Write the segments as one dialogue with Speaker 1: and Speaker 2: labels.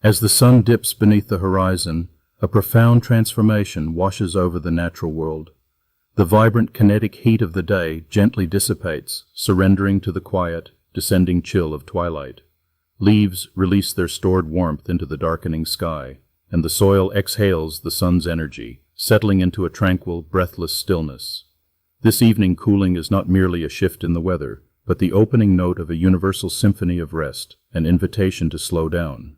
Speaker 1: As the sun dips beneath the horizon, a profound transformation washes over the natural world. The vibrant kinetic heat of the day gently dissipates, surrendering to the quiet, descending chill of twilight. Leaves release their stored warmth into the darkening sky, and the soil exhales the sun's energy, settling into a tranquil, breathless stillness. This evening cooling is not merely a shift in the weather, but the opening note of a universal symphony of rest, an invitation to slow down.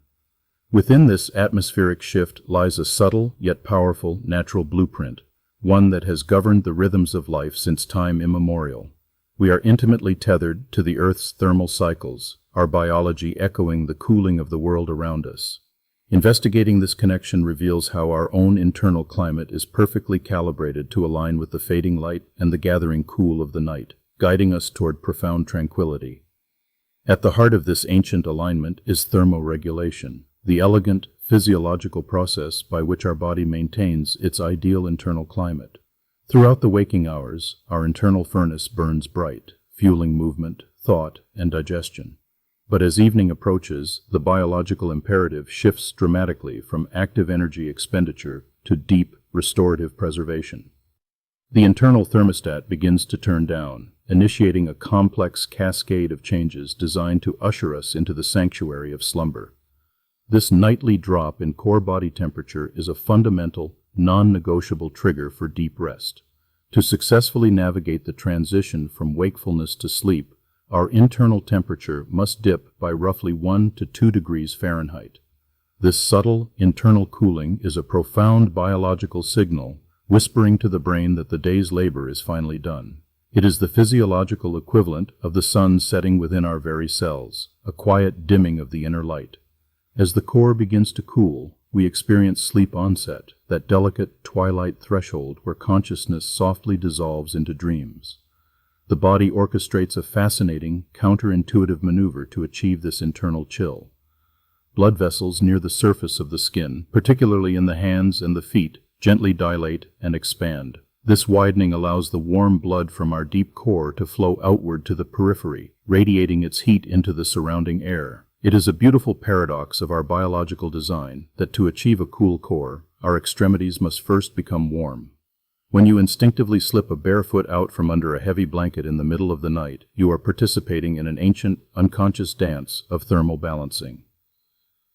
Speaker 1: Within this atmospheric shift lies a subtle yet powerful natural blueprint, one that has governed the rhythms of life since time immemorial. We are intimately tethered to the Earth's thermal cycles, our biology echoing the cooling of the world around us. Investigating this connection reveals how our own internal climate is perfectly calibrated to align with the fading light and the gathering cool of the night, guiding us toward profound tranquility. At the heart of this ancient alignment is thermoregulation, the elegant, physiological process by which our body maintains its ideal internal climate. Throughout the waking hours, our internal furnace burns bright, fueling movement, thought, and digestion. But as evening approaches, the biological imperative shifts dramatically from active energy expenditure to deep, restorative preservation. The internal thermostat begins to turn down, initiating a complex cascade of changes designed to usher us into the sanctuary of slumber. This nightly drop in core body temperature is a fundamental, non-negotiable trigger for deep rest. To successfully navigate the transition from wakefulness to sleep, our internal temperature must dip by roughly 1 to 2 degrees Fahrenheit. This subtle, internal cooling is a profound biological signal, whispering to the brain that the day's labor is finally done. It is the physiological equivalent of the sun setting within our very cells, a quiet dimming of the inner light. As the core begins to cool, we experience sleep onset, that delicate twilight threshold where consciousness softly dissolves into dreams. The body orchestrates a fascinating, counterintuitive maneuver to achieve this internal chill. Blood vessels near the surface of the skin, particularly in the hands and the feet, gently dilate and expand. This widening allows the warm blood from our deep core to flow outward to the periphery, radiating its heat into the surrounding air. It is a beautiful paradox of our biological design that to achieve a cool core, our extremities must first become warm. When you instinctively slip a bare foot out from under a heavy blanket in the middle of the night, you are participating in an ancient, unconscious dance of thermal balancing.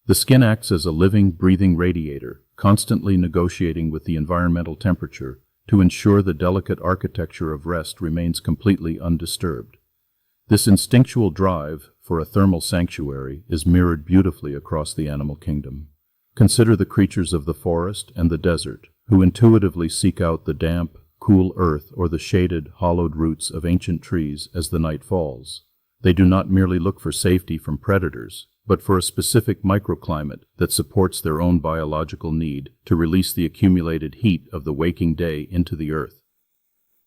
Speaker 1: The skin acts as a living, breathing radiator, constantly negotiating with the environmental temperature to ensure the delicate architecture of rest remains completely undisturbed. This instinctual drive for a thermal sanctuary is mirrored beautifully across the animal kingdom. Consider the creatures of the forest and the desert, who intuitively seek out the damp, cool earth or the shaded, hollowed roots of ancient trees as the night falls. They do not merely look for safety from predators, but for a specific microclimate that supports their own biological need to release the accumulated heat of the waking day into the earth.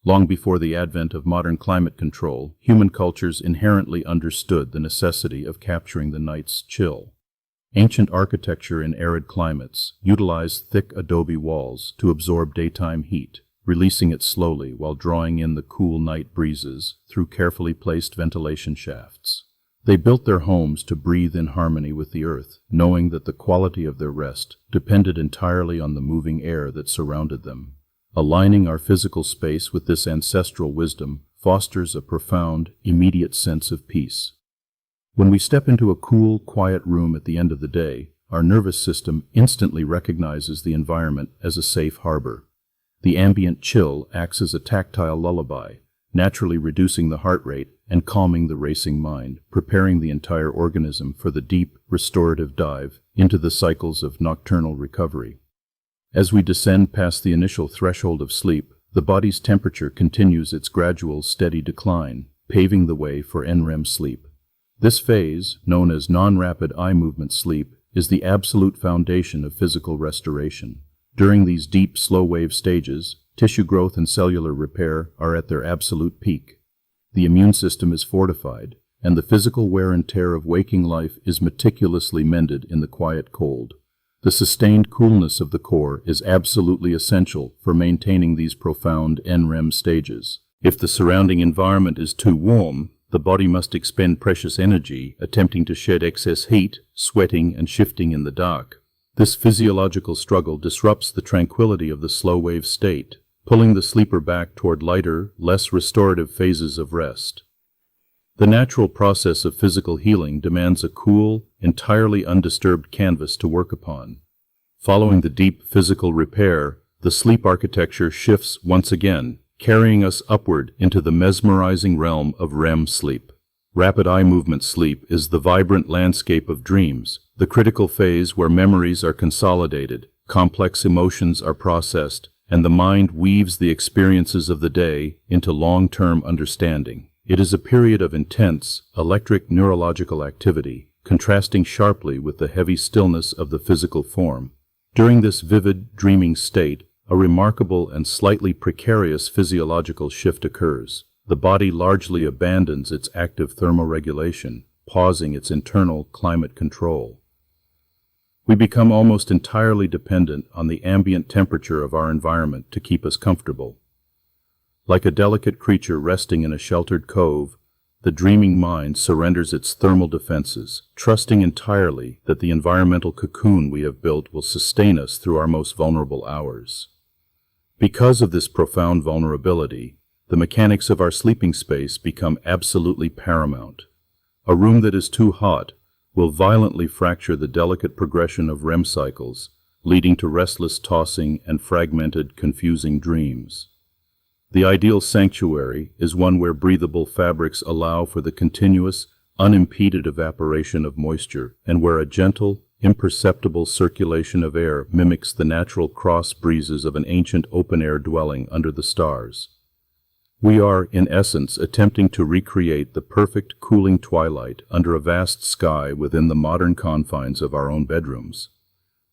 Speaker 1: Long before the advent of modern climate control, human cultures inherently understood the necessity of capturing the night's chill. Ancient architecture in arid climates utilized thick adobe walls to absorb daytime heat, releasing it slowly while drawing in the cool night breezes through carefully placed ventilation shafts. They built their homes to breathe in harmony with the earth, knowing that the quality of their rest depended entirely on the moving air that surrounded them. Aligning our physical space with this ancestral wisdom fosters a profound, immediate sense of peace. When we step into a cool, quiet room at the end of the day, our nervous system instantly recognizes the environment as a safe harbor. The ambient chill acts as a tactile lullaby, naturally reducing the heart rate and calming the racing mind, preparing the entire organism for the deep, restorative dive into the cycles of nocturnal recovery. As we descend past the initial threshold of sleep, the body's temperature continues its gradual, steady decline, paving the way for NREM sleep. This phase, known as non-rapid eye movement sleep, is the absolute foundation of physical restoration. During these deep, slow-wave stages, tissue growth and cellular repair are at their absolute peak. The immune system is fortified, and the physical wear and tear of waking life is meticulously mended in the quiet cold. The sustained coolness of the core is absolutely essential for maintaining these profound NREM stages. If the surrounding environment is too warm, The body must expend precious energy attempting to shed excess heat, sweating and shifting in the dark. This physiological struggle disrupts the tranquility of the slow-wave state, pulling the sleeper back toward lighter, less restorative phases of rest. The natural process of physical healing demands a cool, entirely undisturbed canvas to work upon. Following the deep physical repair, the sleep architecture shifts once again, carrying us upward into the mesmerizing realm of REM sleep. Rapid eye movement sleep is the vibrant landscape of dreams, the critical phase where memories are consolidated, complex emotions are processed, and the mind weaves the experiences of the day into long-term understanding. It is a period of intense, electric neurological activity, contrasting sharply with the heavy stillness of the physical form. During this vivid, dreaming state, a remarkable and slightly precarious physiological shift occurs. The body largely abandons its active thermoregulation, pausing its internal climate control. We become almost entirely dependent on the ambient temperature of our environment to keep us comfortable. Like a delicate creature resting in a sheltered cove, the dreaming mind surrenders its thermal defenses, trusting entirely that the environmental cocoon we have built will sustain us through our most vulnerable hours. Because of this profound vulnerability, the mechanics of our sleeping space become absolutely paramount. A room that is too hot will violently fracture the delicate progression of REM cycles, leading to restless tossing and fragmented, confusing dreams. The ideal sanctuary is one where breathable fabrics allow for the continuous, unimpeded evaporation of moisture, and where a gentle, imperceptible circulation of air mimics the natural cross breezes of an ancient open-air dwelling under the stars. We are, in essence, attempting to recreate the perfect cooling twilight under a vast sky within the modern confines of our own bedrooms.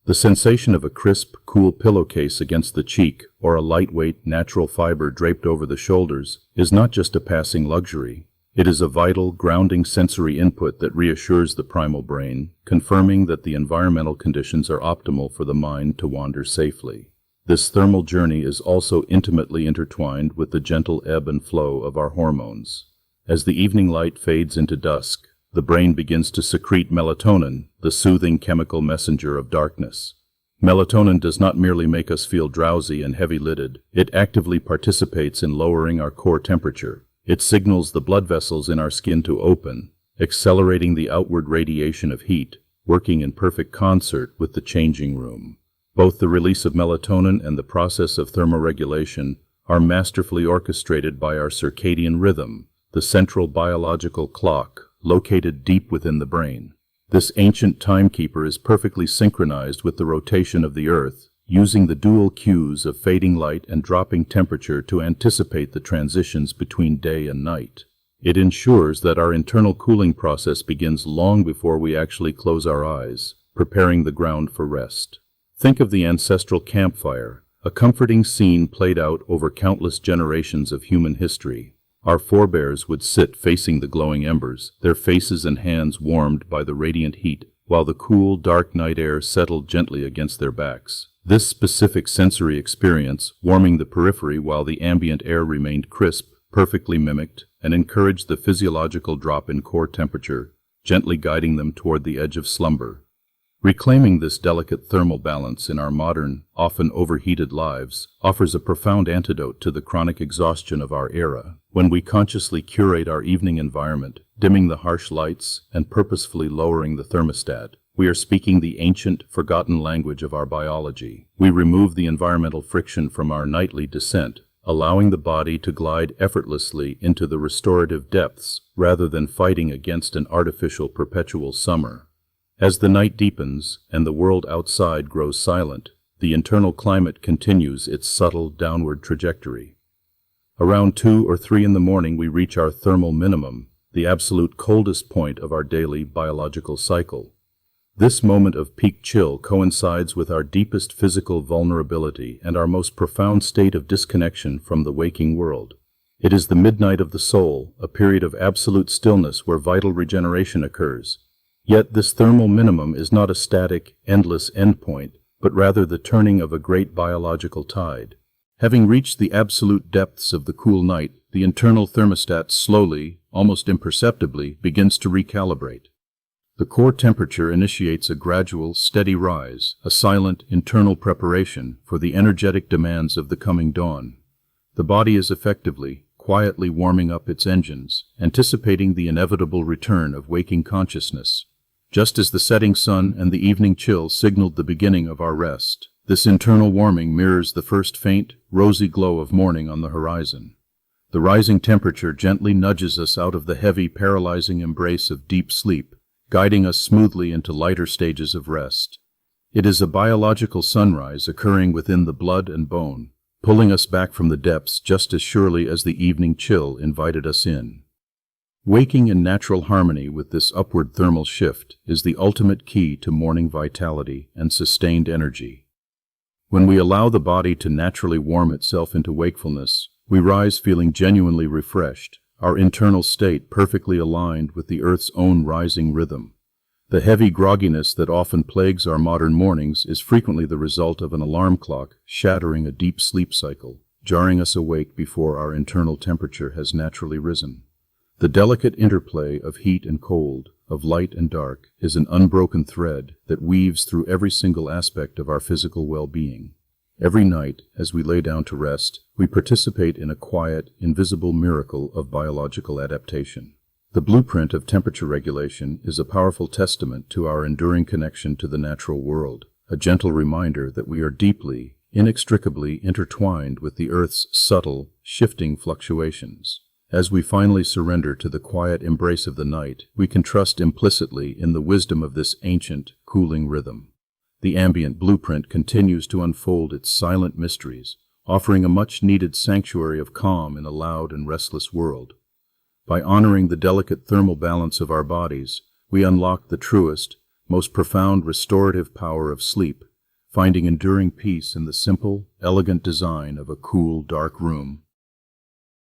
Speaker 1: The sensation of a crisp, cool pillowcase against the cheek, or a lightweight, natural fiber draped over the shoulders, is not just a passing luxury. It is a vital, grounding sensory input that reassures the primal brain, confirming that the environmental conditions are optimal for the mind to wander safely. This thermal journey is also intimately intertwined with the gentle ebb and flow of our hormones. As the evening light fades into dusk, the brain begins to secrete melatonin, the soothing chemical messenger of darkness. Melatonin does not merely make us feel drowsy and heavy-lidded, it actively participates in lowering our core temperature. It signals the blood vessels in our skin to open, accelerating the outward radiation of heat, working in perfect concert with the changing room. Both the release of melatonin and the process of thermoregulation are masterfully orchestrated by our circadian rhythm, the central biological clock located deep within the brain. This ancient timekeeper is perfectly synchronized with the rotation of the Earth, using the dual cues of fading light and dropping temperature to anticipate the transitions between day and night. It ensures that our internal cooling process begins long before we actually close our eyes, preparing the ground for rest. Think of the ancestral campfire, a comforting scene played out over countless generations of human history. Our forebears would sit facing the glowing embers, their faces and hands warmed by the radiant heat, while the cool, dark night air settled gently against their backs. This specific sensory experience, warming the periphery while the ambient air remained crisp, perfectly mimicked, and encouraged the physiological drop in core temperature, gently guiding them toward the edge of slumber. Reclaiming this delicate thermal balance in our modern, often overheated lives offers a profound antidote to the chronic exhaustion of our era. When we consciously curate our evening environment, dimming the harsh lights and purposefully lowering the thermostat, we are speaking the ancient, forgotten language of our biology. We remove the environmental friction from our nightly descent, allowing the body to glide effortlessly into the restorative depths rather than fighting against an artificial perpetual summer. As the night deepens and the world outside grows silent, the internal climate continues its subtle downward trajectory. Around 2 or 3 in the morning we reach our thermal minimum, the absolute coldest point of our daily biological cycle. This moment of peak chill coincides with our deepest physical vulnerability and our most profound state of disconnection from the waking world. It is the midnight of the soul, a period of absolute stillness where vital regeneration occurs. Yet this thermal minimum is not a static, endless endpoint, but rather the turning of a great biological tide. Having reached the absolute depths of the cool night, the internal thermostat slowly, almost imperceptibly, begins to recalibrate. The core temperature initiates a gradual, steady rise, a silent, internal preparation for the energetic demands of the coming dawn. The body is effectively, quietly warming up its engines, anticipating the inevitable return of waking consciousness. Just as the setting sun and the evening chill signaled the beginning of our rest, this internal warming mirrors the first faint, rosy glow of morning on the horizon. The rising temperature gently nudges us out of the heavy, paralyzing embrace of deep sleep, guiding us smoothly into lighter stages of rest. It is a biological sunrise occurring within the blood and bone, pulling us back from the depths just as surely as the evening chill invited us in. Waking in natural harmony with this upward thermal shift is the ultimate key to morning vitality and sustained energy. When we allow the body to naturally warm itself into wakefulness, we rise feeling genuinely refreshed, our internal state perfectly aligned with the Earth's own rising rhythm. The heavy grogginess that often plagues our modern mornings is frequently the result of an alarm clock shattering a deep sleep cycle, jarring us awake before our internal temperature has naturally risen. The delicate interplay of heat and cold, of light and dark, is an unbroken thread that weaves through every single aspect of our physical well-being. Every night, as we lay down to rest, we participate in a quiet, invisible miracle of biological adaptation. The blueprint of temperature regulation is a powerful testament to our enduring connection to the natural world, a gentle reminder that we are deeply, inextricably intertwined with the Earth's subtle, shifting fluctuations. As we finally surrender to the quiet embrace of the night, we can trust implicitly in the wisdom of this ancient, cooling rhythm. The ambient blueprint continues to unfold its silent mysteries, offering a much-needed sanctuary of calm in a loud and restless world. By honoring the delicate thermal balance of our bodies, we unlock the truest, most profound restorative power of sleep, finding enduring peace in the simple, elegant design of a cool, dark room.